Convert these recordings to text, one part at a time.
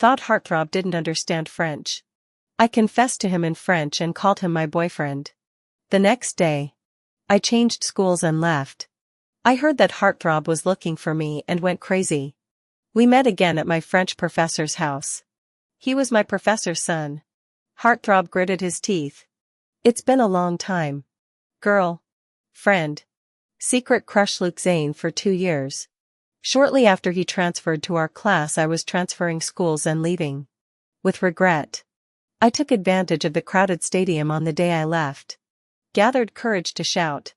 Thought Heartthrob didn't understand French. I confessed to him in French and called him my boyfriend. The next day, I changed schools and left. I heard that Heartthrob was looking for me and went crazy. We met again at my French professor's house. He was my professor's son. Heartthrob gritted his teeth. It's been a long time. Girl. Friend. Secret crush Luke Zane for 2 years. Shortly after he transferred to our class, I was transferring schools and leaving. With regret. I took advantage of the crowded stadium on the day I left. Gathered courage to shout.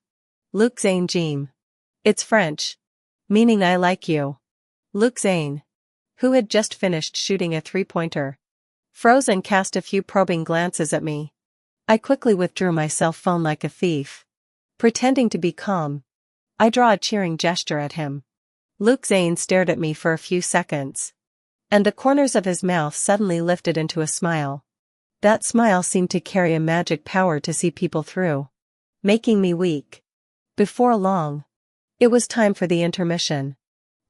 Luke Zane Jeem. It's French. Meaning I like you. Luke Zane, who had just finished shooting a three-pointer, froze and cast a few probing glances at me. I quickly withdrew my cell phone like a thief. Pretending to be calm, I draw a cheering gesture at him. Luke Zane stared at me for a few seconds, and the corners of his mouth suddenly lifted into a smile. That smile seemed to carry a magic power to see people through, making me weak. Before long, it was time for the intermission.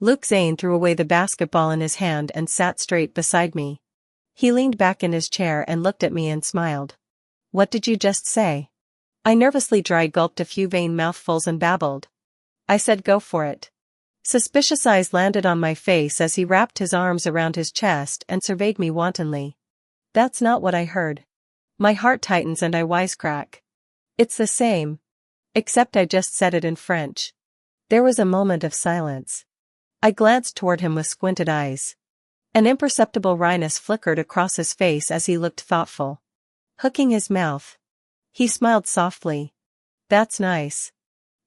Luke Zane threw away the basketball in his hand and sat straight beside me. He leaned back in his chair and looked at me and smiled. What did you just say? I nervously dry-gulped a few vain mouthfuls and babbled. I said go for it. Suspicious eyes landed on my face as he wrapped his arms around his chest and surveyed me wantonly. That's not what I heard. My heart tightens and I wisecrack. It's the same. Except I just said it in French. There was a moment of silence. I glanced toward him with squinted eyes. An imperceptible wryness flickered across his face as he looked thoughtful. Hooking his mouth, he smiled softly. That's nice.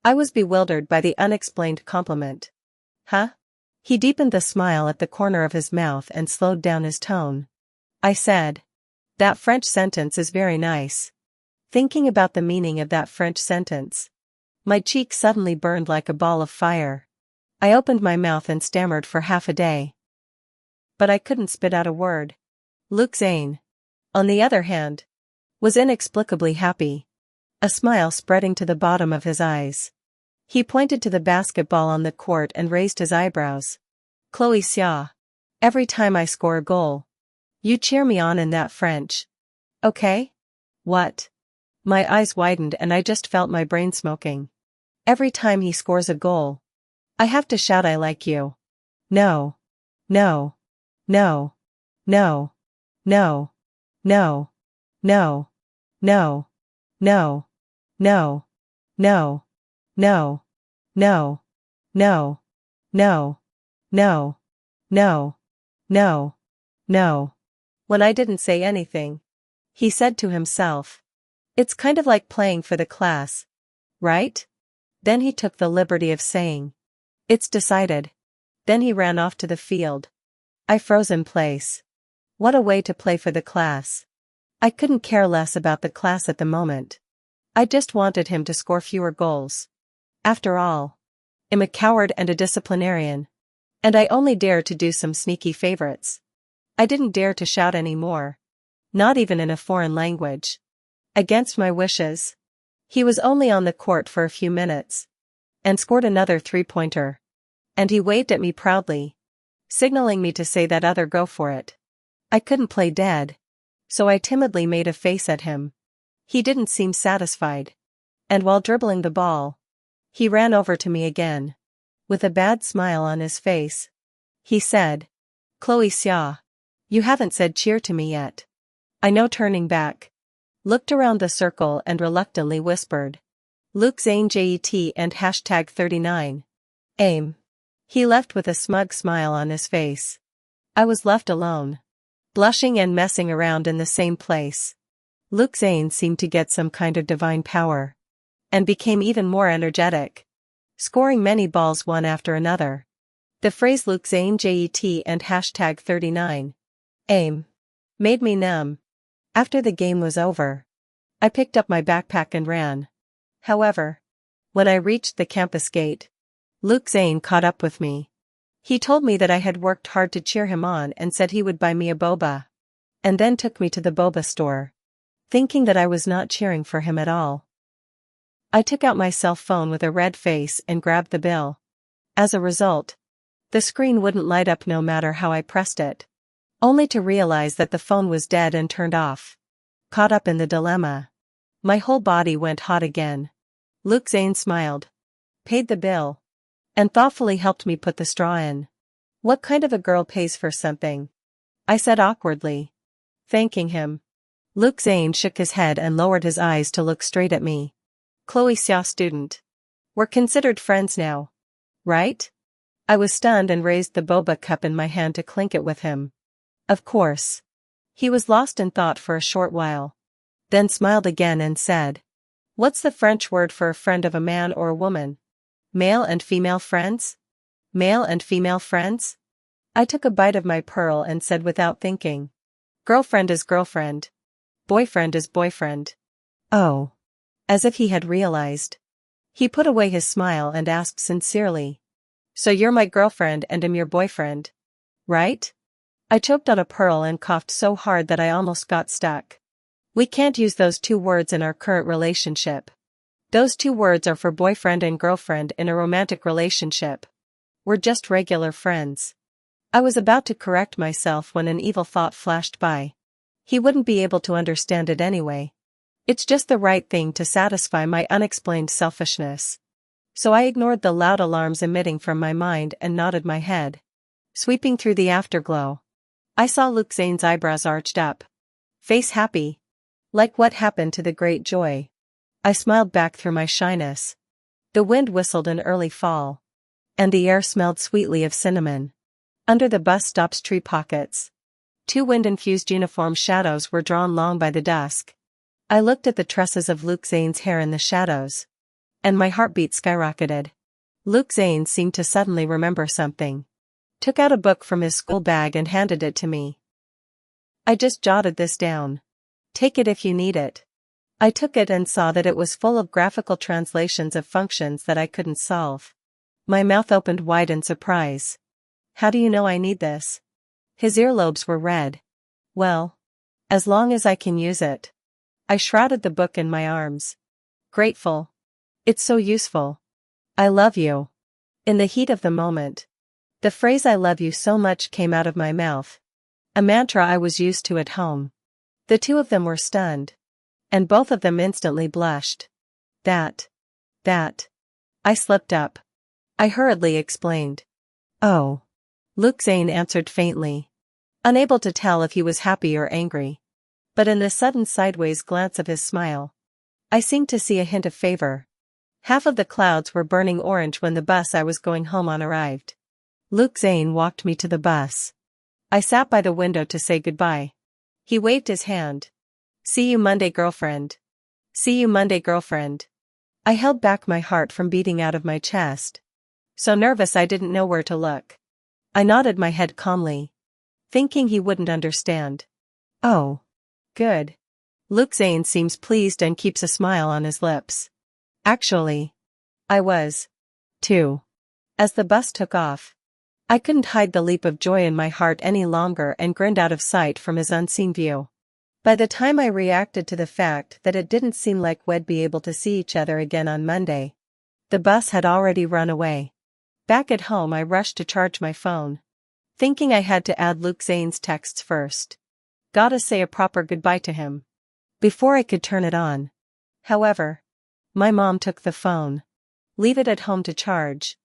I was bewildered by the unexplained compliment. Huh? He deepened the smile at the corner of his mouth and slowed down his tone. I said, that French sentence is very nice. Thinking about the meaning of that French sentence, my cheek suddenly burned like a ball of fire. I opened my mouth and stammered for half a day. But I couldn't spit out a word. Luke Zane, on the other hand, was inexplicably happy. A smile spreading to the bottom of his eyes. He pointed to the basketball on the court and raised his eyebrows. Chloe Xia. Every time I score a goal, you cheer me on in that French. Okay? What? My eyes widened and I just felt my brain smoking. Every time he scores a goal, I have to shout I like you. No. No. No. No. No. No. No. No. No. No. No. No. No. No. No. No. No. No. No. When I didn't say anything, he said to himself, it's kind of like playing for the class, right? Then he took the liberty of saying, it's decided. Then he ran off to the field. I froze in place. What a way to play for the class. I couldn't care less about the class at the moment. I just wanted him to score fewer goals. After all, I'm a coward and a disciplinarian. And I only dare to do some sneaky favorites. I didn't dare to shout anymore. Not even in a foreign language. Against my wishes. He was only on the court for a few minutes. And scored another three-pointer. And he waved at me proudly, signaling me to say that other go for it. I couldn't play dead. So I timidly made a face at him. He didn't seem satisfied. And while dribbling the ball, he ran over to me again. With a bad smile on his face, he said, Chloe Xia, you haven't said cheer to me yet. I know, turning back, looked around the circle and reluctantly whispered, Luke Zane JET and #39. Aim. He left with a smug smile on his face. I was left alone, blushing and messing around in the same place. Luke Zane seemed to get some kind of divine power, and became even more energetic, scoring many balls one after another. The phrase Luke Zane JET and #39. Aim. Made me numb. After the game was over, I picked up my backpack and ran. However, when I reached the campus gate, Luke Zane caught up with me. He told me that I had worked hard to cheer him on and said he would buy me a boba. And then took me to the boba store, thinking that I was not cheering for him at all. I took out my cell phone with a red face and grabbed the bill. As a result, the screen wouldn't light up no matter how I pressed it. only to realize that the phone was dead and turned off. Caught up in the dilemma. My whole body went hot again. Luke Zane smiled, paid the bill, and thoughtfully helped me put the straw in. "What kind of a girl pays for something?" I said awkwardly, thanking him. Luke Zane shook his head and lowered his eyes to look straight at me. "Chloe Xia, student. We're considered friends now, right?" I was stunned and raised the boba cup in my hand to clink it with him. "Of course." He was lost in thought for a short while, then smiled again and said, "What's the French word for a friend of a man or a woman? Male and female friends?" "Male and female friends?" I took a bite of my pearl and said without thinking. "Girlfriend is girlfriend. Boyfriend is boyfriend." "Oh." As if he had realized. He put away his smile and asked sincerely, "So you're my girlfriend and I'm your boyfriend, right?" I choked on a pearl and coughed so hard that I almost got stuck. "We can't use those two words in our current relationship. Those two words are for boyfriend and girlfriend in a romantic relationship. We're just regular friends." I was about to correct myself when an evil thought flashed by. He wouldn't be able to understand it anyway. It's just the right thing to satisfy my unexplained selfishness. So I ignored the loud alarms emitting from my mind and nodded my head. Sweeping through the afterglow, I saw Luke Zane's eyebrows arched up. Face happy. Like what happened to the great Joy? I smiled back through my shyness. The wind whistled in early fall, and the air smelled sweetly of cinnamon. Under the bus stop's tree pockets, two wind-infused uniform shadows were drawn long by the dusk. I looked at the tresses of Luke Zane's hair in the shadows, and my heartbeat skyrocketed. Luke Zane seemed to suddenly remember something. Took out a book from his school bag and handed it to me. "I just jotted this down. Take it if you need it." I took it and saw that it was full of graphical translations of functions that I couldn't solve. My mouth opened wide in surprise. "How do you know I need this?" His earlobes were red. "Well, as long as I can use it." I shrouded the book in my arms. Grateful. "It's so useful. I love you." In the heat of the moment, the phrase "I love you so much" came out of my mouth. A mantra I was used to at home. The two of them were stunned, and both of them instantly blushed. That. I slipped up. I hurriedly explained. "Oh." Luke Zane answered faintly, unable to tell if he was happy or angry. But in the sudden sideways glance of his smile, I seemed to see a hint of favor. Half of the clouds were burning orange when the bus I was going home on arrived. Luke Zane walked me to the bus. I sat by the window to say goodbye. He waved his hand. "See you Monday, girlfriend. See you Monday, girlfriend." I held back my heart from beating out of my chest. So nervous I didn't know where to look. I nodded my head calmly, thinking he wouldn't understand. "Oh. Good. Luke Zane seems pleased and keeps a smile on his lips." Actually, I was, too. As the bus took off, I couldn't hide the leap of joy in my heart any longer and grinned out of sight from his unseen view. By the time I reacted to the fact that it didn't seem like we'd be able to see each other again on Monday, the bus had already run away. Back at home I rushed to charge my phone, thinking I had to add Luke Zane's texts first. Gotta say a proper goodbye to him before I could turn it on. However, my mom took the phone. "Leave it at home to charge.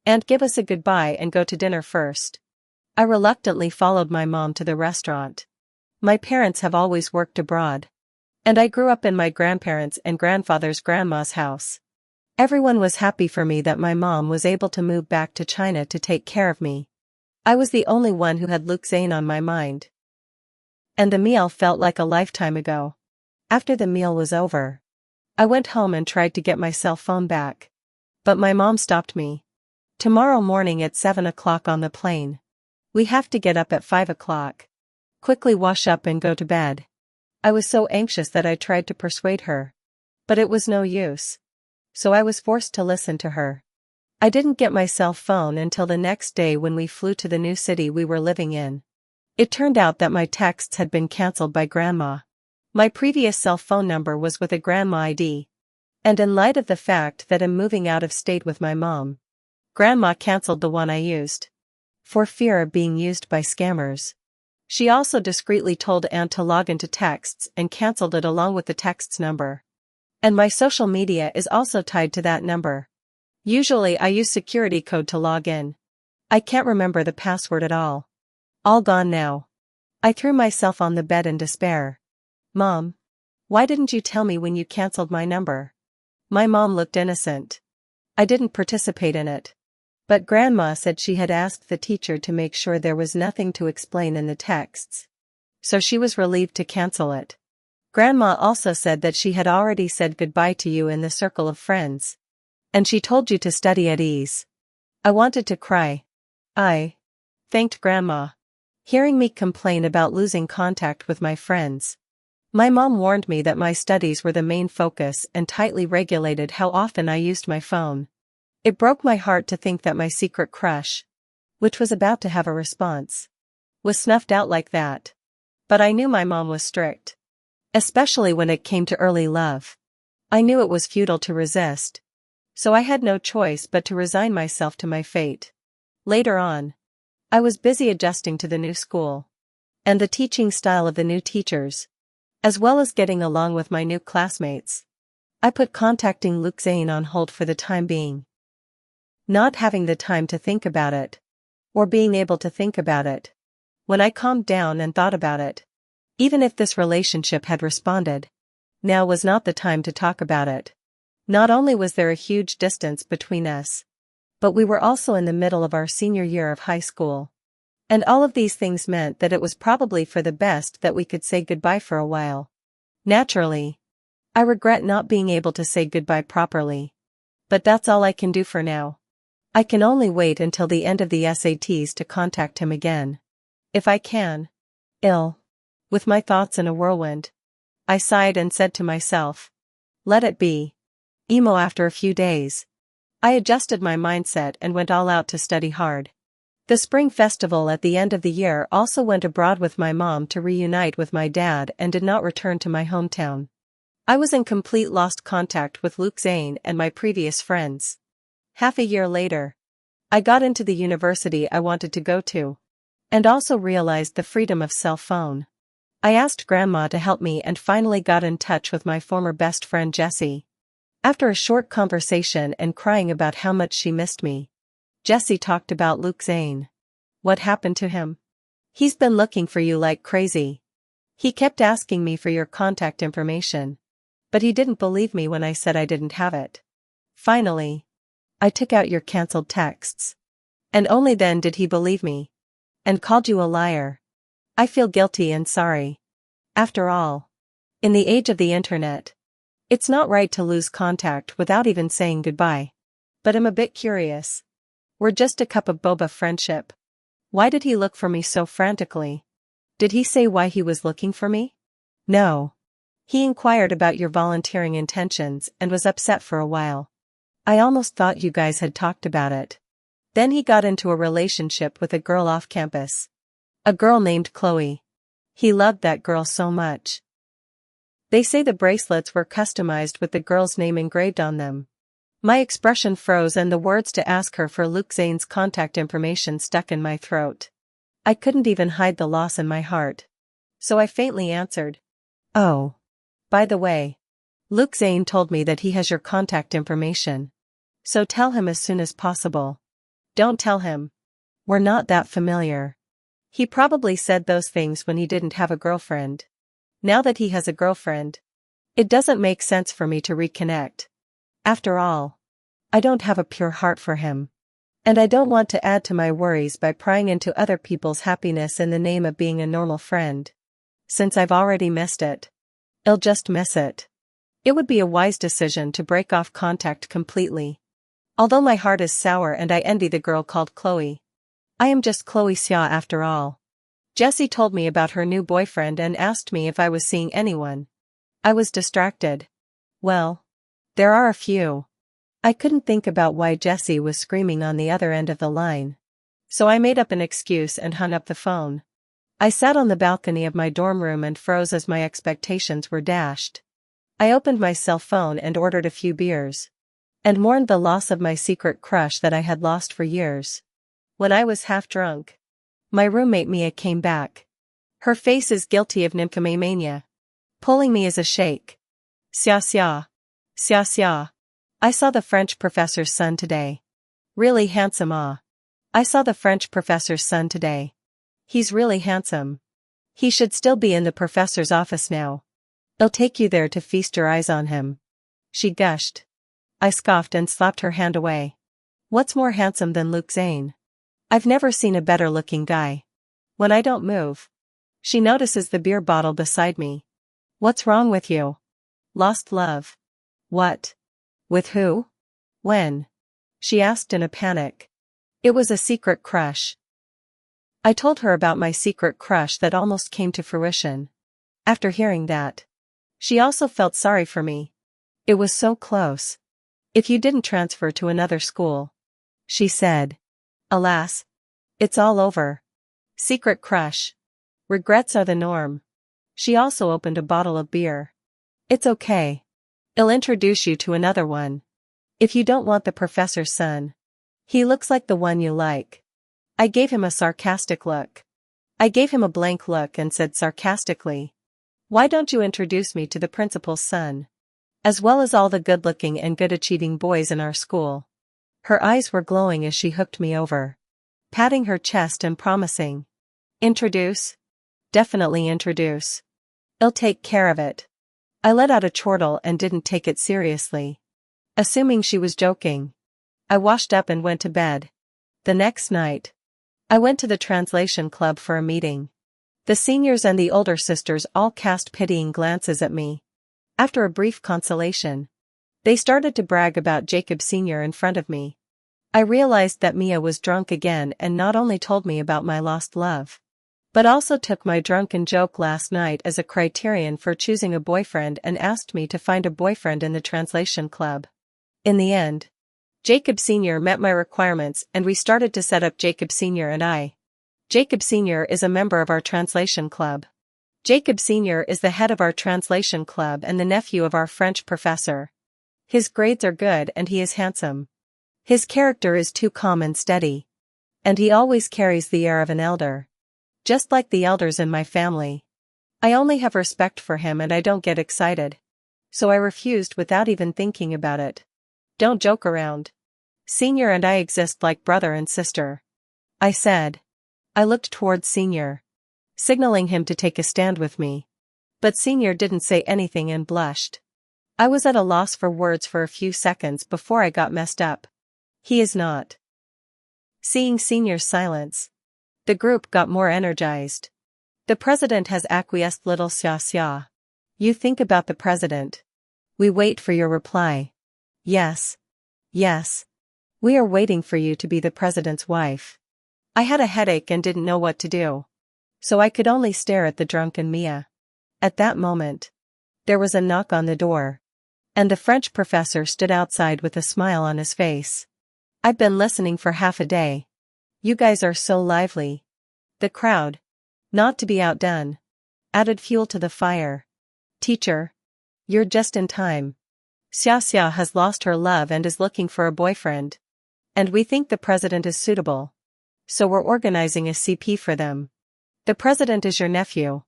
And give us a goodbye and go to dinner first." I reluctantly followed my mom to the restaurant. My parents have always worked abroad, and I grew up in my grandparents' and grandfather's grandma's house. Everyone was happy for me that my mom was able to move back to China to take care of me. I was the only one who had Luke Zane on my mind. And the meal felt like a lifetime ago. After the meal was over, I went home and tried to get my cell phone back. But my mom stopped me. "Tomorrow morning at 7 o'clock on the plane. We have to get up at 5 o'clock. Quickly wash up and go to bed." I was so anxious that I tried to persuade her. But it was no use. So I was forced to listen to her. I didn't get my cell phone until the next day when we flew to the new city we were living in. It turned out that my texts had been cancelled by Grandma. My previous cell phone number was with a Grandma ID. And in light of the fact that I'm moving out of state with my mom, Grandma cancelled the one I used, for fear of being used by scammers. She also discreetly told Aunt to log into texts and cancelled it along with the text's number. And my social media is also tied to that number. Usually I use security code to log in. I can't remember the password at all. All gone now. I threw myself on the bed in despair. Mom, why didn't you tell me when you cancelled my number? My mom looked innocent. I didn't participate in it. But Grandma said she had asked the teacher to make sure there was nothing to explain in the texts. So she was relieved to cancel it. Grandma also said that she had already said goodbye to you in the circle of friends. And she told you to study at ease. I wanted to cry. I thanked Grandma. Hearing me complain about losing contact with my friends. My mom warned me that my studies were the main focus and tightly regulated how often I used my phone. It broke my heart to think that my secret crush, which was about to have a response, was snuffed out like that. But I knew my mom was strict. Especially when it came to early love. I knew it was futile to resist. So I had no choice but to resign myself to my fate. Later on, I was busy adjusting to the new school and the teaching style of the new teachers, as well as getting along with my new classmates. I put contacting Luke Zane on hold for the time being. Not having the time to think about it, or being able to think about it. When I calmed down and thought about it, even if this relationship had responded, now was not the time to talk about it. Not only was there a huge distance between us, but we were also in the middle of our senior year of high school. And all of these things meant that it was probably for the best that we could say goodbye for a while. Naturally, I regret not being able to say goodbye properly. But that's all I can do for now. I can only wait until the end of the SATs to contact him again. If I can. With my thoughts in a whirlwind, I sighed and said to myself, let it be. Emo. After a few days, I adjusted my mindset and went all out to study hard. The spring festival at the end of the year also went abroad with my mom to reunite with my dad and did not return to my hometown. I was in complete lost contact with Luke Zane and my previous friends. Half a year later, I got into the university I wanted to go to, and also realized the freedom of cell phone. I asked Grandma to help me and finally got in touch with my former best friend Jessie. After a short conversation and crying about how much she missed me, Jessie talked about Luke Zane. What happened to him? He's been looking for you like crazy. He kept asking me for your contact information. But he didn't believe me when I said I didn't have it. Finally, I took out your cancelled texts. And only then did he believe me. And called you a liar. I feel guilty and sorry. After all, in the age of the internet, it's not right to lose contact without even saying goodbye. But I'm a bit curious. We're just a cup of boba friendship. Why did he look for me so frantically? Did he say why he was looking for me? No. He inquired about your volunteering intentions and was upset for a while. I almost thought you guys had talked about it. Then he got into a relationship with a girl off campus. A girl named Chloe. He loved that girl so much. They say the bracelets were customized with the girl's name engraved on them. My expression froze and the words to ask her for Luke Zane's contact information stuck in my throat. I couldn't even hide the loss in my heart. So I faintly answered, oh. By the way, Luke Zane told me that he has your contact information. So tell him as soon as possible. Don't tell him. We're not that familiar. He probably said those things when he didn't have a girlfriend. Now that he has a girlfriend, it doesn't make sense for me to reconnect. After all, I don't have a pure heart for him. And I don't want to add to my worries by prying into other people's happiness in the name of being a normal friend. Since I've already missed it, I'll just miss it. It would be a wise decision to break off contact completely. Although my heart is sour and I envy the girl called Chloe. I am just Chloe Xia after all. Jessie told me about her new boyfriend and asked me if I was seeing anyone. I was distracted. Well, there are a few. I couldn't think about why Jessie was screaming on the other end of the line. So I made up an excuse and hung up the phone. I sat on the balcony of my dorm room and froze as my expectations were dashed. I opened my cell phone and ordered a few beers. And mourned the loss of my secret crush that I had lost for years. When I was half drunk, my roommate Mia came back. Her face is guilty of nymphomania. Pulling me is a shake. Xia xia. Xia xia. I saw the French professor's son today. Really handsome I saw the French professor's son today. He's really handsome. He should still be in the professor's office now. I'll take you there to feast your eyes on him. She gushed. I scoffed and slapped her hand away. What's more handsome than Luke Zane? I've never seen a better looking guy. When I don't move. She notices the beer bottle beside me. What's wrong with you? Lost love. What? With who? When? She asked in a panic. It was a secret crush. I told her about my secret crush that almost came to fruition. After hearing that, she also felt sorry for me. It was so close. If you didn't transfer to another school, she said. Alas. It's all over. Secret crush. Regrets are the norm. She also opened a bottle of beer. It's okay. I'll introduce you to another one. If you don't want the professor's son. He looks like the one you like. I gave him a sarcastic look. I gave him a blank look and said sarcastically, why don't you introduce me to the principal's son? As well as all the good-looking and good-achieving boys in our school. Her eyes were glowing as she hooked me over. Patting her chest and promising. Introduce? Definitely introduce. I'll take care of it. I let out a chortle and didn't take it seriously. Assuming she was joking. I washed up and went to bed. The next night, I went to the translation club for a meeting. The seniors and the older sisters all cast pitying glances at me. After a brief consolation, they started to brag about Jacob Sr. in front of me. I realized that Mia was drunk again and not only told me about my lost love, but also took my drunken joke last night as a criterion for choosing a boyfriend and asked me to find a boyfriend in the translation club. In the end, Jacob Sr. met my requirements and we started to set up Jacob Sr. and I. Jacob Sr. is a member of our translation club. Jacob Sr. is the head of our translation club and the nephew of our French professor. His grades are good and he is handsome. His character is too calm and steady. And he always carries the air of an elder. Just like the elders in my family. I only have respect for him and I don't get excited. So I refused without even thinking about it. Don't joke around. Senior and I exist like brother and sister. I said. I looked towards Senior, signaling him to take a stand with me. But Senior didn't say anything and blushed. I was at a loss for words for a few seconds before I got messed up. He is not. Seeing Senior's silence, the group got more energized. The president has acquiesced little xia xia. You think about the president. We wait for your reply. Yes. Yes. We are waiting for you to be the president's wife. I had a headache and didn't know what to do. So I could only stare at the drunken Mia. At that moment, there was a knock on the door. And the French professor stood outside with a smile on his face. I've been listening for half a day. You guys are so lively. The crowd, not to be outdone, added fuel to the fire. Teacher, you're just in time. Xia Xia has lost her love and is looking for a boyfriend. And we think the president is suitable. So we're organizing a CP for them. The president is your nephew.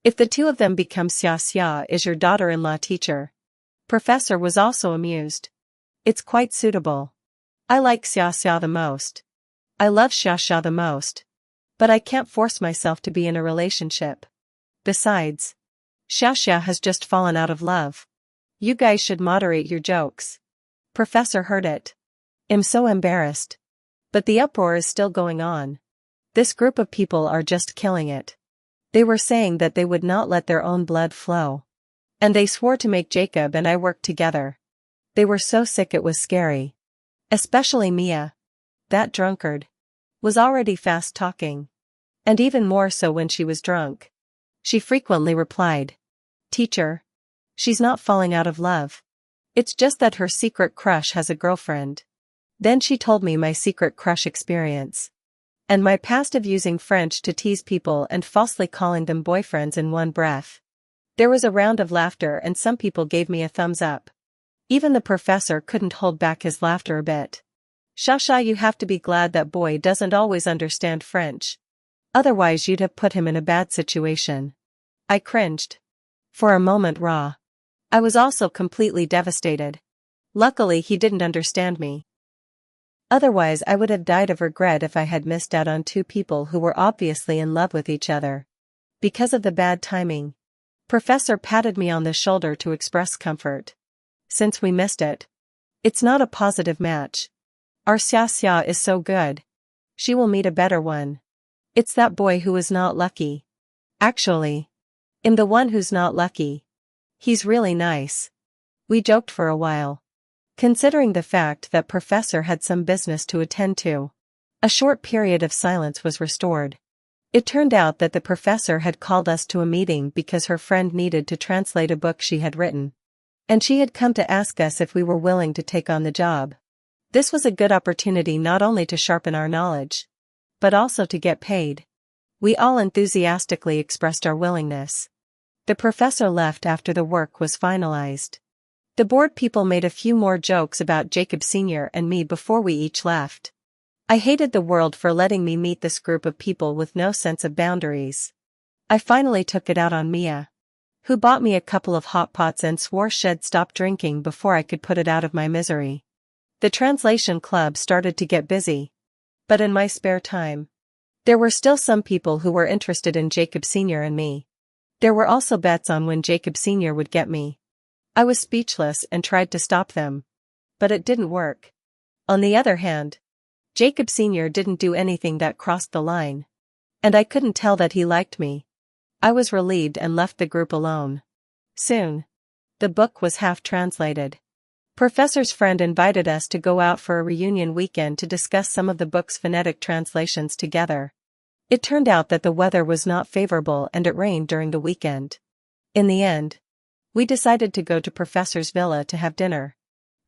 If the two of them become Xia Xia is your daughter-in-law teacher. Professor was also amused. It's quite suitable. I like Xia Xia the most. I love Xia Xia the most. But I can't force myself to be in a relationship. Besides, Xia Xia has just fallen out of love. You guys should moderate your jokes. Professor heard it. I'm so embarrassed. But the uproar is still going on. This group of people are just killing it. They were saying that they would not let their own blood flow. And they swore to make Jacob and I work together. They were so sick it was scary. Especially Mia. That drunkard. Was already fast talking. And even more so when she was drunk. She frequently replied. Teacher. She's not falling out of love. It's just that her secret crush has a girlfriend. Then she told me my secret crush experience. And my past of using French to tease people and falsely calling them boyfriends in one breath. There was a round of laughter and some people gave me a thumbs up. Even the professor couldn't hold back his laughter a bit. Xia Xia, you have to be glad that boy doesn't always understand French. Otherwise you'd have put him in a bad situation. I cringed. For a moment I was also completely devastated. Luckily he didn't understand me. Otherwise I would have died of regret if I had missed out on two people who were obviously in love with each other. Because of the bad timing. Professor patted me on the shoulder to express comfort. Since we missed it. It's not a positive match. Our Xia is so good. She will meet a better one. It's that boy who is not lucky. Actually. I'm the one who's not lucky. He's really nice. We joked for a while. Considering the fact that Professor had some business to attend to. A short period of silence was restored. It turned out that the professor had called us to a meeting because her friend needed to translate a book she had written. And she had come to ask us if we were willing to take on the job. This was a good opportunity not only to sharpen our knowledge, but also to get paid. We all enthusiastically expressed our willingness. The professor left after the work was finalized. The board people made a few more jokes about Jacob Sr. and me before we each left. I hated the world for letting me meet this group of people with no sense of boundaries. I finally took it out on Mia, who bought me a couple of hot pots and swore she'd stop drinking before I could put it out of my misery. The translation club started to get busy. But in my spare time, there were still some people who were interested in Jacob Sr. and me. There were also bets on when Jacob Sr. would get me. I was speechless and tried to stop them. But it didn't work. On the other hand, Jacob Sr. didn't do anything that crossed the line. And I couldn't tell that he liked me. I was relieved and left the group alone. Soon. The book was half translated. Professor's friend invited us to go out for a reunion weekend to discuss some of the book's phonetic translations together. It turned out that the weather was not favorable and it rained during the weekend. In the end, we decided to go to Professor's villa to have dinner.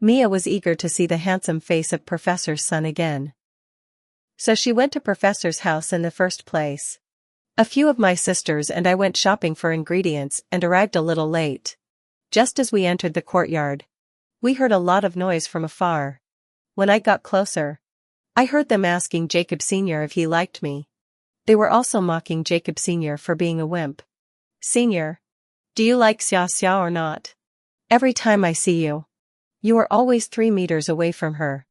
Mia was eager to see the handsome face of Professor's son again. So she went to Professor's house in the first place. A few of my sisters and I went shopping for ingredients and arrived a little late. Just as we entered the courtyard, we heard a lot of noise from afar. When I got closer, I heard them asking Jacob Sr. if he liked me. They were also mocking Jacob Sr. for being a wimp. Senior, do you like Xia or not? Every time I see you, you are always 3 meters away from her.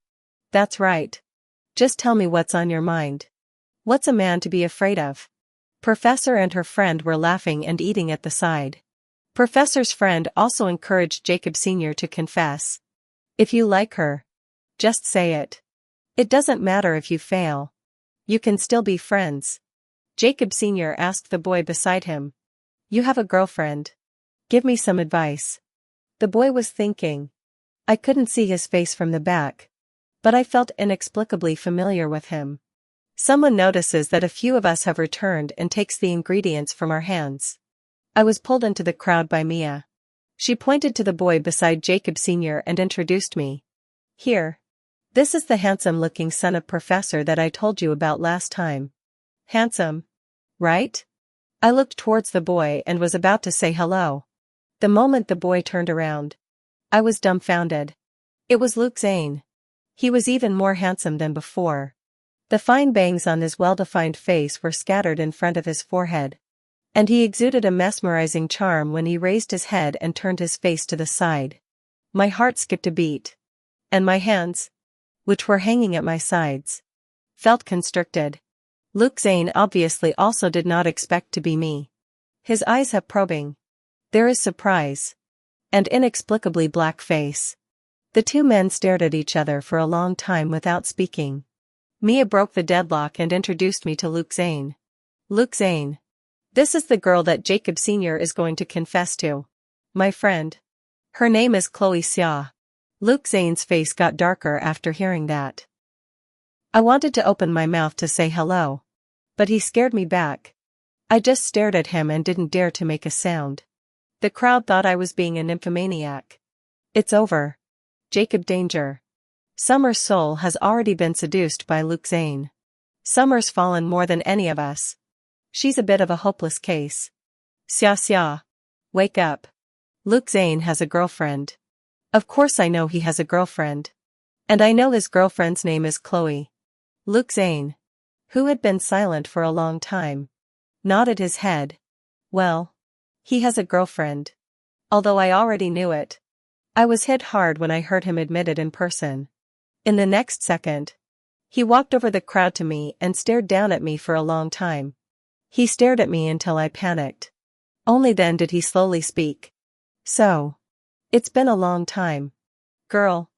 That's right. Just tell me what's on your mind. What's a man to be afraid of? Professor and her friend were laughing and eating at the side. Professor's friend also encouraged Jacob Sr. to confess. If you like her, just say it. It doesn't matter if you fail. You can still be friends. Jacob Sr. asked the boy beside him. You have a girlfriend. Give me some advice. The boy was thinking. I couldn't see his face from the back, but I felt inexplicably familiar with him. Someone notices that a few of us have returned and takes the ingredients from our hands. I was pulled into the crowd by Mia. She pointed to the boy beside Jacob Sr. and introduced me. Here. This is the handsome-looking son of Professor that I told you about last time. Handsome, right? I looked towards the boy and was about to say hello. The moment the boy turned around, I was dumbfounded. It was Luke Zane. He was even more handsome than before. The fine bangs on his well-defined face were scattered in front of his forehead. And he exuded a mesmerizing charm when he raised his head and turned his face to the side. My heart skipped a beat. And my hands, which were hanging at my sides, felt constricted. Luke Zane obviously also did not expect to be me. His eyes have probing. There is surprise. And inexplicably black face. The two men stared at each other for a long time without speaking. Mia broke the deadlock and introduced me to Luke Zane. Luke Zane. This is the girl that Jacob Sr. is going to confess to. My friend. Her name is Chloe Xia. Luke Zane's face got darker after hearing that. I wanted to open my mouth to say hello. But he scared me back. I just stared at him and didn't dare to make a sound. The crowd thought I was being a nymphomaniac. It's over. Jacob Danger. Summer's soul has already been seduced by Luke Zane. Summer's fallen more than any of us. She's a bit of a hopeless case. Xia. Wake up. Luke Zane has a girlfriend. Of course I know he has a girlfriend. And I know his girlfriend's name is Chloe. Luke Zane. who had been silent for a long time, nodded his head. Well, he has a girlfriend. Although I already knew it. I was hit hard when I heard him admit it in person. In the next second, he walked over the crowd to me and stared down at me for a long time. He stared at me until I panicked. Only then did he slowly speak. So. It's been a long time. Girl.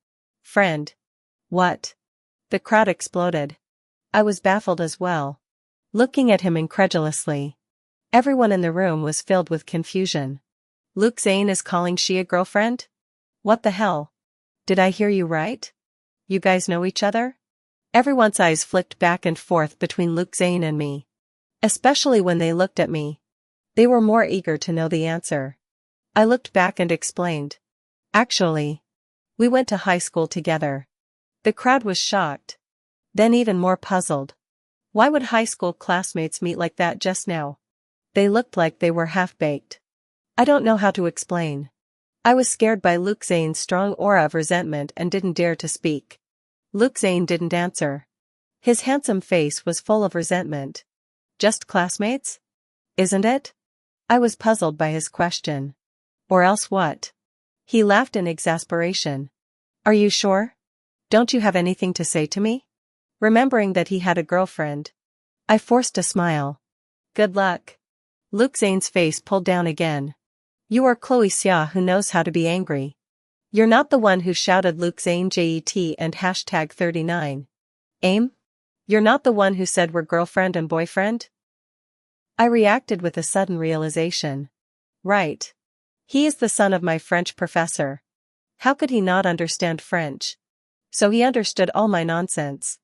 Friend. What? The crowd exploded. I was baffled as well. Looking at him incredulously. Everyone in the room was filled with confusion. Luke Zane is calling she a girlfriend? What the hell? Did I hear you right? You guys know each other? Everyone's eyes flicked back and forth between Luke Zane and me. Especially when they looked at me. They were more eager to know the answer. I looked back and explained. Actually, we went to high school together. The crowd was shocked. Then even more puzzled. Why would high school classmates meet like that just now? They looked like they were half-baked. I don't know how to explain. I was scared by Luke Zane's strong aura of resentment and didn't dare to speak. Luke Zane didn't answer. His handsome face was full of resentment. Just classmates? Isn't it? I was puzzled by his question. Or else what? He laughed in exasperation. Are you sure? Don't you have anything to say to me? Remembering that he had a girlfriend. I forced a smile. Good luck. Luke Zane's face pulled down again. You are Chloe Xia who knows how to be angry. You're not the one who shouted Luke Zane JET and hashtag 39. Aim? You're not the one who said we're girlfriend and boyfriend? I reacted with a sudden realization. Right. He is the son of my French professor. How could he not understand French? So he understood all my nonsense.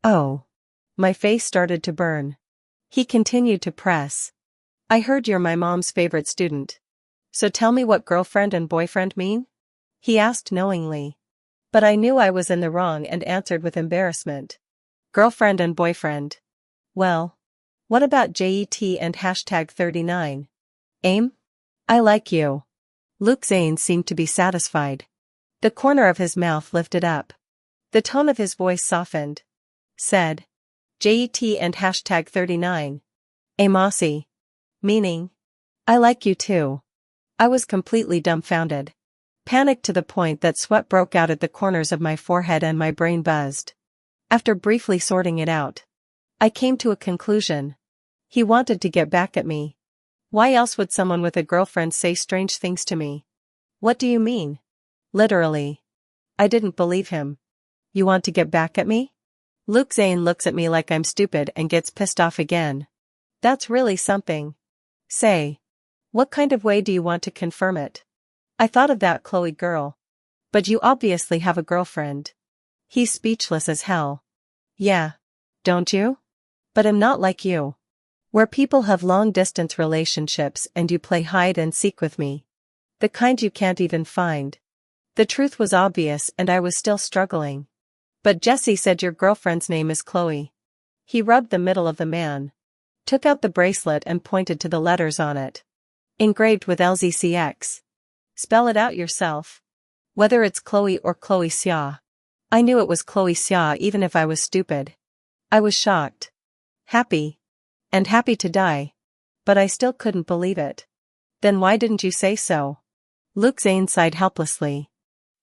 Oh. My face started to burn. He continued to press. I heard you're my mom's favorite student. So tell me what girlfriend and boyfriend mean? He asked knowingly. But I knew I was in the wrong and answered with embarrassment. Girlfriend and boyfriend. Well. What about JET and hashtag 39? Aim? I like you. Luke Zane seemed to be satisfied. The corner of his mouth lifted up. The tone of his voice softened. Said. JET and hashtag 39. Aimossi. Meaning. I like you too. I was completely dumbfounded. Panicked to the point that sweat broke out at the corners of my forehead and my brain buzzed. After briefly sorting it out, I came to a conclusion. He wanted to get back at me. Why else would someone with a girlfriend say strange things to me? What do you mean? Literally. I didn't believe him. You want to get back at me? Luke Zane looks at me like I'm stupid and gets pissed off again. That's really something. Say. What kind of way do you want to confirm it? I thought of that Chloe girl. But you obviously have a girlfriend. He's speechless as hell. Yeah. Don't you? But I'm not like you. Where people have long-distance relationships and you play hide and seek with me. The kind you can't even find. The truth was obvious and I was still struggling. But Jesse said your girlfriend's name is Chloe. He rubbed the middle of the man. Took out the bracelet and pointed to the letters on it. Engraved with LZCX. Spell it out yourself. Whether it's Chloe or Chloe Xia. I knew it was Chloe Xia even if I was stupid. I was shocked. Happy. And happy to die. But I still couldn't believe it. Then why didn't you say so? Luke Zane sighed helplessly.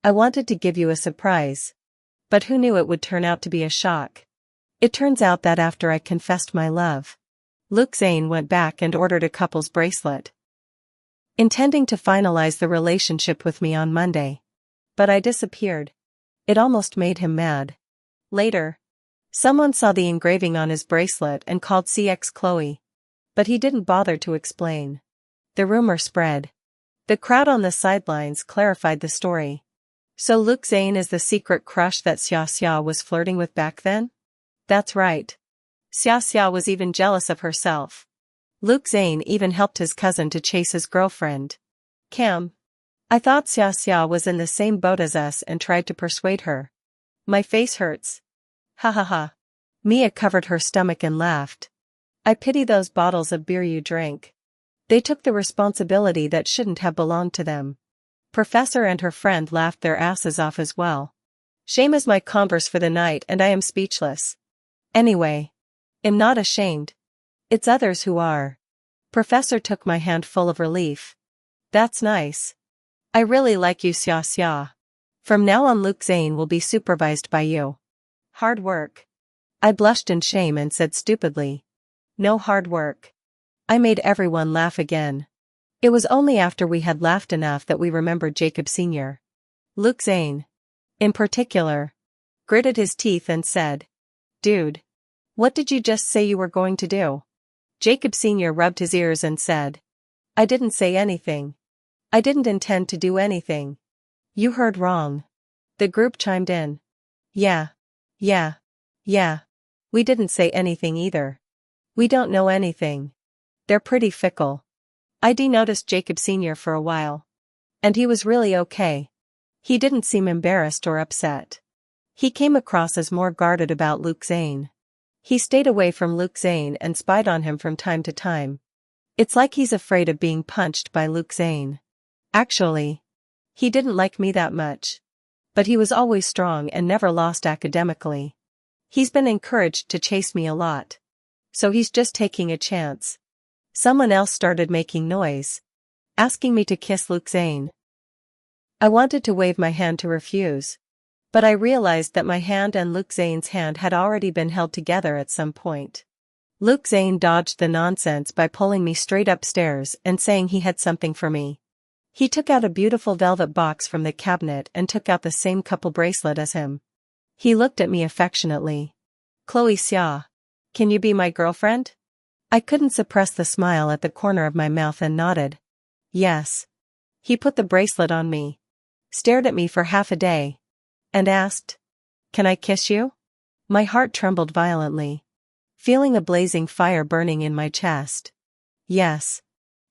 I wanted to give you a surprise. But who knew it would turn out to be a shock? It turns out that after I confessed my love, Luke Zane went back and ordered a couple's bracelet. Intending to finalize the relationship with me on Monday. But I disappeared. It almost made him mad. Later, someone saw the engraving on his bracelet and called CX Chloe. But he didn't bother to explain. The rumor spread. The crowd on the sidelines clarified the story. So Luke Zane is the secret crush that Xia Xia was flirting with back then? That's right. Xia Xia was even jealous of herself. Luke Zane even helped his cousin to chase his girlfriend. Cam. I thought Xia Xia was in the same boat as us and tried to persuade her. My face hurts. Ha ha ha. Mia covered her stomach and laughed. I pity those bottles of beer you drank. They took the responsibility that shouldn't have belonged to them. Professor and her friend laughed their asses off as well. Shame is my converse for the night and I am speechless. Anyway. Am not ashamed. It's others who are. Professor took my hand full of relief. That's nice. I really like you, Xia Xia. From now on Luke Zane will be supervised by you. Hard work. I blushed in shame and said stupidly. No hard work. I made everyone laugh again. It was only after we had laughed enough that we remembered Jacob Sr. Luke Zane, in particular, gritted his teeth and said, Dude. What did you just say you were going to do? Jacob Sr. rubbed his ears and said, I didn't say anything. I didn't intend to do anything. You heard wrong. The group chimed in. Yeah. We didn't say anything either. We don't know anything. They're pretty fickle. I noticed Jacob Sr. for a while. And he was really okay. He didn't seem embarrassed or upset. He came across as more guarded about Luke Zane. He stayed away from Luke Zane and spied on him from time to time. It's like he's afraid of being punched by Luke Zane. Actually, he didn't like me that much. But he was always strong and never lost academically. He's been encouraged to chase me a lot. So he's just taking a chance. Someone else started making noise, asking me to kiss Luke Zane. I wanted to wave my hand to refuse. But I realized that my hand and Luke Zane's hand had already been held together at some point. Luke Zane dodged the nonsense by pulling me straight upstairs and saying he had something for me. He took out a beautiful velvet box from the cabinet and took out the same couple bracelet as him. He looked at me affectionately. Chloe Xia, can you be my girlfriend? I couldn't suppress the smile at the corner of my mouth and nodded. Yes. He put the bracelet on me, stared at me for half a day, and asked, Can I kiss you? My heart trembled violently, feeling a blazing fire burning in my chest. Yes.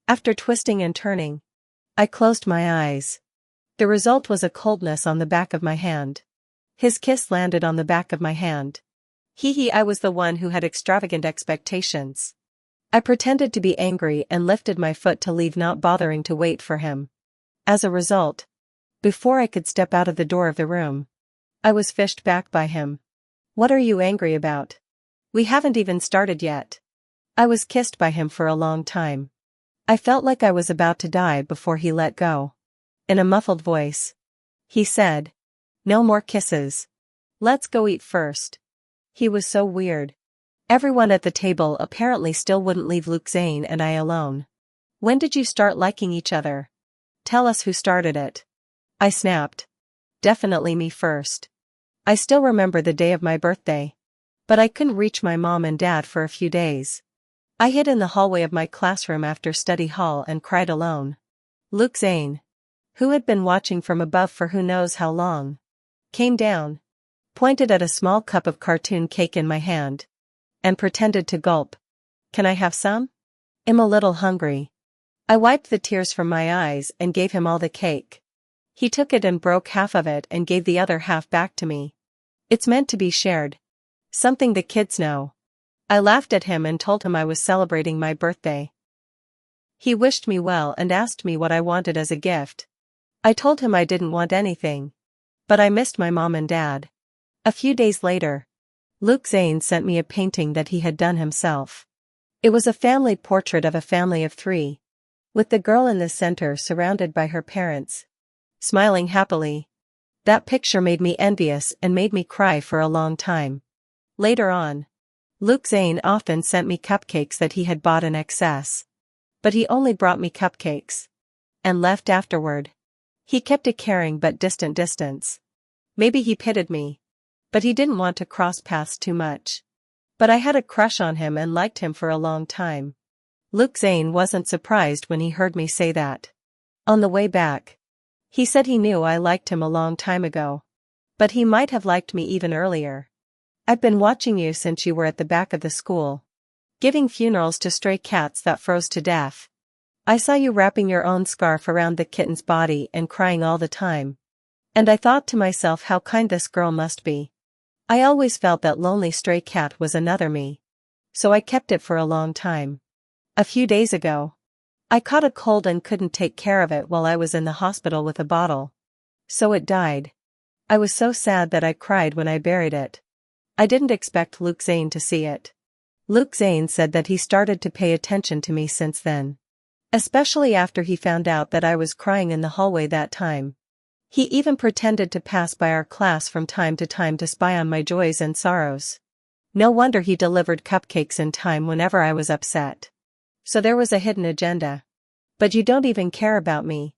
After twisting and turning, I closed my eyes. The result was a coldness on the back of my hand. His kiss landed on the back of my hand. I was the one who had extravagant expectations. I pretended to be angry and lifted my foot to leave, not bothering to wait for him. As a result, before I could step out of the door of the room, I was fished back by him. What are you angry about? We haven't even started yet. I was kissed by him for a long time. I felt like I was about to die before he let go. In a muffled voice, he said, No more kisses. Let's go eat first. He was so weird. Everyone at the table apparently still wouldn't leave Luke Zane and I alone. When did you start liking each other? Tell us who started it. I snapped. Definitely me first. I still remember the day of my birthday. But I couldn't reach my mom and dad for a few days. I hid in the hallway of my classroom after study hall and cried alone. Luke Zane, who had been watching from above for who knows how long, came down, pointed at a small cup of cartoon cake in my hand, and pretended to gulp. Can I have some? I'm a little hungry. I wiped the tears from my eyes and gave him all the cake. He took it and broke half of it and gave the other half back to me. It's meant to be shared. Something the kids know. I laughed at him and told him I was celebrating my birthday. He wished me well and asked me what I wanted as a gift. I told him I didn't want anything. But I missed my mom and dad. A few days later, Luke Zane sent me a painting that he had done himself. It was a family portrait of a family of 3, with the girl in the center surrounded by her parents, smiling happily. That picture made me envious and made me cry for a long time. Later on, Luke Zane often sent me cupcakes that he had bought in excess. But he only brought me cupcakes. And left afterward. He kept a caring but distant distance. Maybe he pitied me. But he didn't want to cross paths too much. But I had a crush on him and liked him for a long time. Luke Zane wasn't surprised when he heard me say that. On the way back, he said he knew I liked him a long time ago. But he might have liked me even earlier. I've been watching you since you were at the back of the school, giving funerals to stray cats that froze to death. I saw you wrapping your own scarf around the kitten's body and crying all the time. And I thought to myself how kind this girl must be. I always felt that lonely stray cat was another me. So I kept it for a long time. A few days ago, I caught a cold and couldn't take care of it while I was in the hospital with a bottle. So it died. I was so sad that I cried when I buried it. I didn't expect Luke Zane to see it. Luke Zane said that he started to pay attention to me since then. Especially after he found out that I was crying in the hallway that time. He even pretended to pass by our class from time to spy on my joys and sorrows. No wonder he delivered cupcakes in time whenever I was upset. So there was a hidden agenda. But you don't even care about me.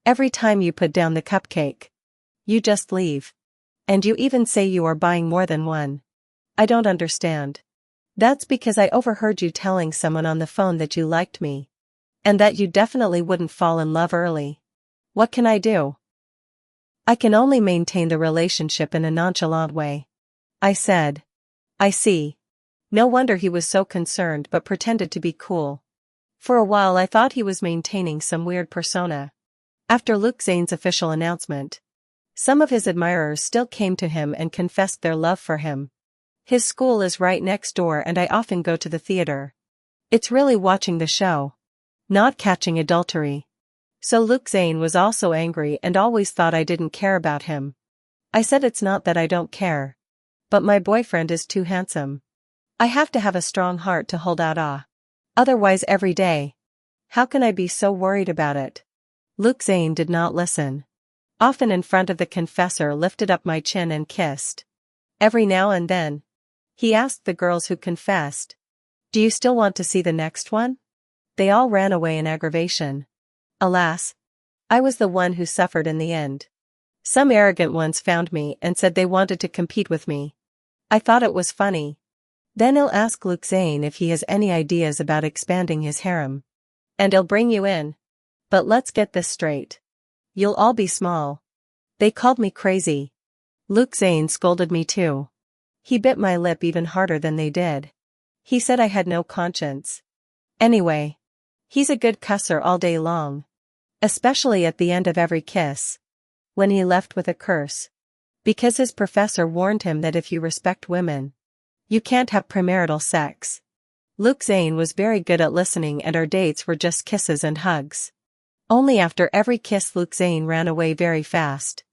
Every time you put down the cupcake, you just leave. And you even say you are buying more than one. I don't understand. That's because I overheard you telling someone on the phone that you liked me. And that you definitely wouldn't fall in love early. What can I do? I can only maintain the relationship in a nonchalant way. I said. I see. No wonder he was so concerned but pretended to be cool. For a while I thought he was maintaining some weird persona. After Luke Zane's official announcement, some of his admirers still came to him and confessed their love for him. His school is right next door and I often go to the theater. It's really watching the show, not catching adultery. So Luke Zane was also angry and always thought I didn't care about him. I said it's not that I don't care. But my boyfriend is too handsome. I have to have a strong heart to hold out otherwise every day. How can I be so worried about it? Luke Zane did not listen. Often in front of the confessor lifted up my chin and kissed. Every now and then. He asked the girls who confessed. Do you still want to see the next one? They all ran away in aggravation. Alas. I was the one who suffered in the end. Some arrogant ones found me and said they wanted to compete with me. I thought it was funny. Then I'll ask Luke Zane if he has any ideas about expanding his harem. And I'll bring you in. But let's get this straight. You'll all be small. They called me crazy. Luke Zane scolded me too. He bit my lip even harder than they did. He said I had no conscience. Anyway. He's a good cusser all day long. Especially at the end of every kiss. When he left with a curse. Because his professor warned him that if you respect women, you can't have premarital sex. Luke Zane was very good at listening and our dates were just kisses and hugs. Only after every kiss Luke Zane ran away very fast.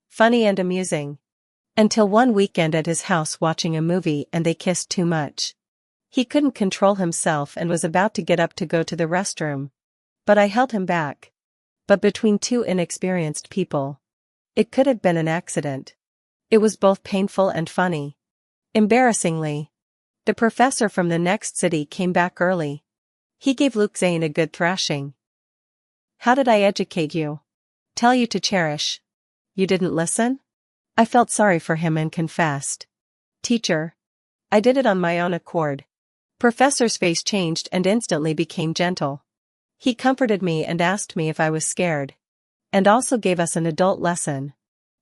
Funny and amusing. Until one weekend at his house watching a movie and they kissed too much. He couldn't control himself and was about to get up to go to the restroom. But I held him back. But between two inexperienced people, it could have been an accident. It was both painful and funny. Embarrassingly, the professor from the next city came back early. He gave Luke Zane a good thrashing. How did I educate you? Tell you to cherish. You didn't listen? I felt sorry for him and confessed. Teacher. I did it on my own accord. Professor's face changed and instantly became gentle. He comforted me and asked me if I was scared. And also gave us an adult lesson.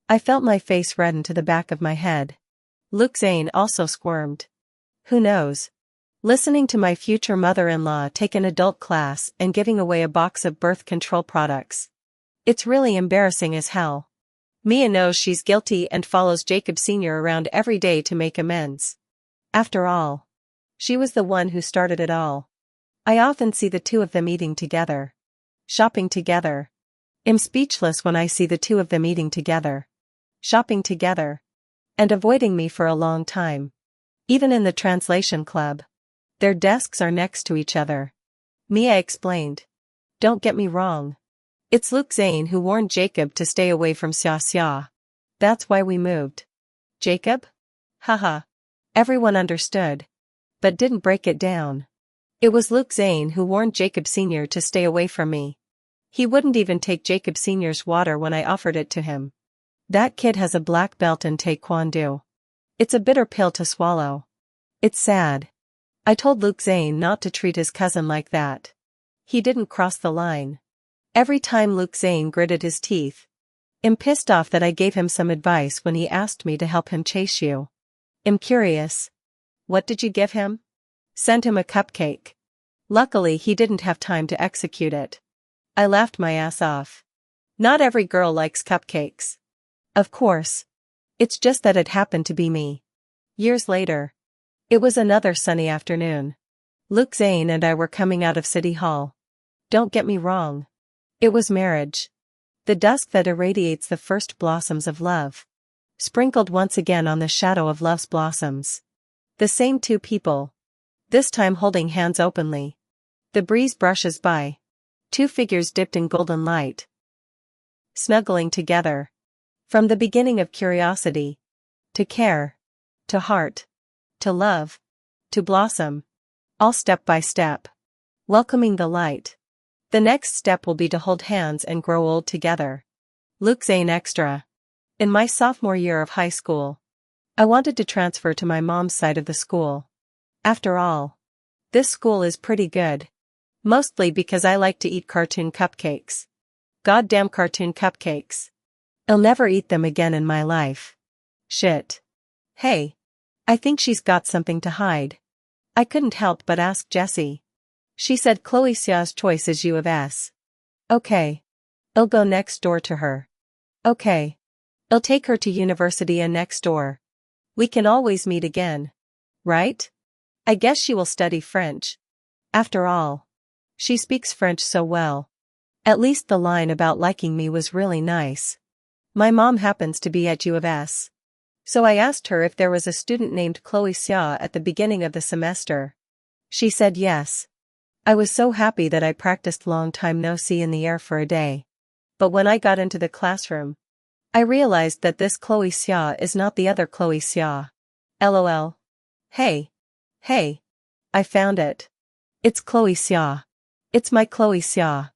I felt my face redden to the back of my head. Luke Zane also squirmed. Who knows? Listening to my future mother-in-law take an adult class and giving away a box of birth control products. It's really embarrassing as hell. Mia knows she's guilty and follows Jacob Sr. around every day to make amends. After all, she was the one who started it all. I often see the two of them eating together. Shopping together. I'm speechless when I see the two of them eating together. Shopping together. And avoiding me for a long time. Even in the translation club. Their desks are next to each other. Mia explained. Don't get me wrong. It's Luke Zane who warned Jacob to stay away from Xia Xia. That's why we moved. Jacob? Haha. Everyone understood. But didn't break it down. It was Luke Zane who warned Jacob Sr. to stay away from me. He wouldn't even take Jacob Sr.'s water when I offered it to him. That kid has a black belt in Taekwondo. It's a bitter pill to swallow. It's sad. I told Luke Zane not to treat his cousin like that. He didn't cross the line. Every time Luke Zane gritted his teeth. I'm pissed off that I gave him some advice when he asked me to help him chase you. I'm curious. What did you give him? Sent him a cupcake. Luckily he didn't have time to execute it. I laughed my ass off. Not every girl likes cupcakes. Of course. It's just that it happened to be me. Years later. It was another sunny afternoon. Luke Zane and I were coming out of City Hall. Don't get me wrong. It was marriage. The dusk that irradiates the first blossoms of love. Sprinkled once again on the shadow of love's blossoms. The same two people. this time holding hands openly. The breeze brushes by. Two figures dipped in golden light. Snuggling together. From the beginning of curiosity. To care. To heart. To love. To blossom. All step by step. Welcoming the light. The next step will be to hold hands and grow old together. Luke Zane Extra. In my sophomore year of high school, I wanted to transfer to my mom's side of the school. After all, this school is pretty good. Mostly because I like to eat cartoon cupcakes. Goddamn cartoon cupcakes. I'll never eat them again in my life. Shit. Hey. I think she's got something to hide. I couldn't help but ask Jessie. She said Chloe Xia's choice is U of S. Okay. I'll go next door to her. Okay. I'll take her to University and next door. We can always meet again. Right? I guess she will study French. After all, she speaks French so well. At least the line about liking me was really nice. My mom happens to be at U of S. So I asked her if there was a student named Chloe Xia at the beginning of the semester. She said yes. I was so happy that I practiced long time no see in the air for a day. But when I got into the classroom, I realized that this Chloe Xia is not the other Chloe Xia. LOL. Hey. Hey. I found it. It's Chloe Xia. It's my Chloe Xia.